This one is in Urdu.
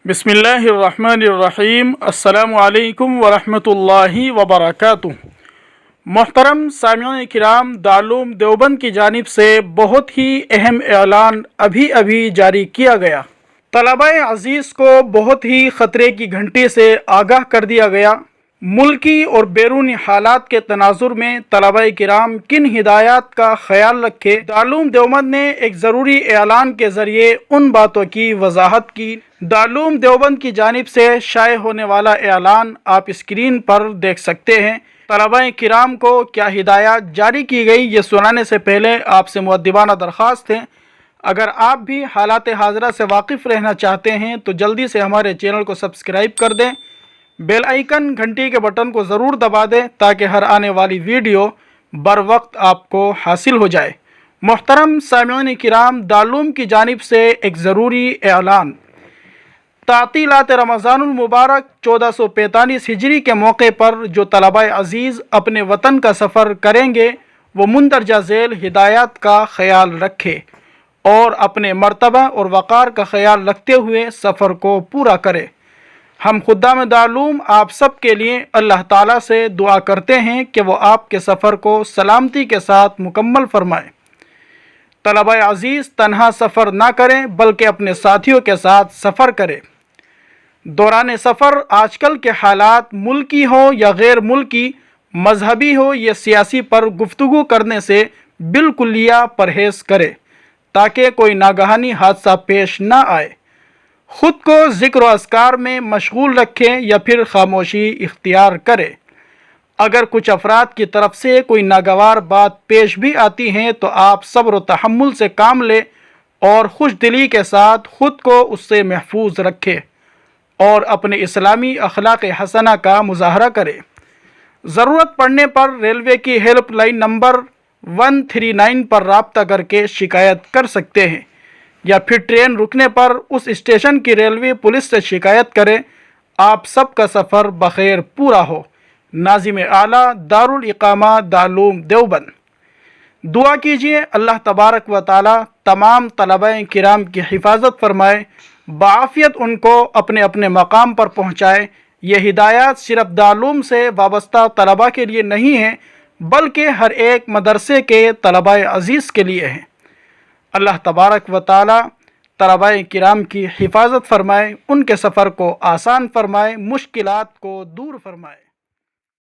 بسم اللہ الرحمن الرحیم۔ السلام علیکم ورحمۃ وبرکاتہ۔ محترم سامعین کرام، دارالعلوم دیوبند کی جانب سے بہت ہی اہم اعلان ابھی جاری کیا گیا۔ طلباء عزیز کو بہت ہی خطرے کی گھنٹی سے آگاہ کر دیا گیا۔ ملکی اور بیرونی حالات کے تناظر میں طلباء کرام کن ہدایات کا خیال رکھے، دارالعلوم دیوبند نے ایک ضروری اعلان کے ذریعے ان باتوں کی وضاحت کی۔ دارالعلوم دیوبند کی جانب سے شائع ہونے والا اعلان آپ اسکرین پر دیکھ سکتے ہیں۔ طلباء کرام کو کیا ہدایات جاری کی گئی، یہ سنانے سے پہلے آپ سے مؤدبانہ درخواست ہے، اگر آپ بھی حالات حاضرہ سے واقف رہنا چاہتے ہیں تو جلدی سے ہمارے چینل کو سبسکرائب کر دیں، بیل آئیکن گھنٹی کے بٹن کو ضرور دبا دیں تاکہ ہر آنے والی ویڈیو بر وقت آپ کو حاصل ہو جائے۔ محترم سامعین کرام، دارالعلوم کی جانب سے ایک ضروری اعلان۔ تعطیلات رمضان المبارک 1445 ہجری کے موقع پر جو طلباء عزیز اپنے وطن کا سفر کریں گے وہ مندرجہ ذیل ہدایات کا خیال رکھے اور اپنے مرتبہ اور وقار کا خیال رکھتے ہوئے سفر کو پورا کرے۔ ہم خدام دارالعلوم آپ سب کے لیے اللہ تعالیٰ سے دعا کرتے ہیں کہ وہ آپ کے سفر کو سلامتی کے ساتھ مکمل فرمائے۔ طلباء عزیز تنہا سفر نہ کریں بلکہ اپنے ساتھیوں کے ساتھ سفر کریں۔ دوران سفر آج کل کے حالات ملکی ہو یا غیر ملکی، مذہبی ہو یا سیاسی پر گفتگو کرنے سے بالکلیہ پرہیز کرے تاکہ کوئی ناگہانی حادثہ پیش نہ آئے۔ خود کو ذکر و اذکار میں مشغول رکھیں یا پھر خاموشی اختیار کرے۔ اگر کچھ افراد کی طرف سے کوئی ناگوار بات پیش بھی آتی ہیں تو آپ صبر و تحمل سے کام لیں اور خوش دلی کے ساتھ خود کو اس سے محفوظ رکھیں اور اپنے اسلامی اخلاق حسنہ کا مظاہرہ کریں۔ ضرورت پڑنے پر ریلوے کی ہیلپ لائن نمبر 139 پر رابطہ کر کے شکایت کر سکتے ہیں یا پھر ٹرین رکنے پر اس اسٹیشن کی ریلوے پولیس سے شکایت کریں۔ آپ سب کا سفر بخیر پورا ہو۔ ناظم اعلیٰ دارالاقامہ دارالعلوم دیوبند۔ دعا کیجیے اللہ تبارک و تعالی تمام طلباء کرام کی حفاظت فرمائے، بعافیت ان کو اپنے اپنے مقام پر پہنچائے۔ یہ ہدایات صرف دارالعلوم سے وابستہ طلباء کے لیے نہیں ہیں بلکہ ہر ایک مدرسے کے طلباء عزیز کے لیے ہیں۔ اللہ تبارک و تعالی طلباء کرام کی حفاظت فرمائے، ان کے سفر کو آسان فرمائے، مشکلات کو دور فرمائے۔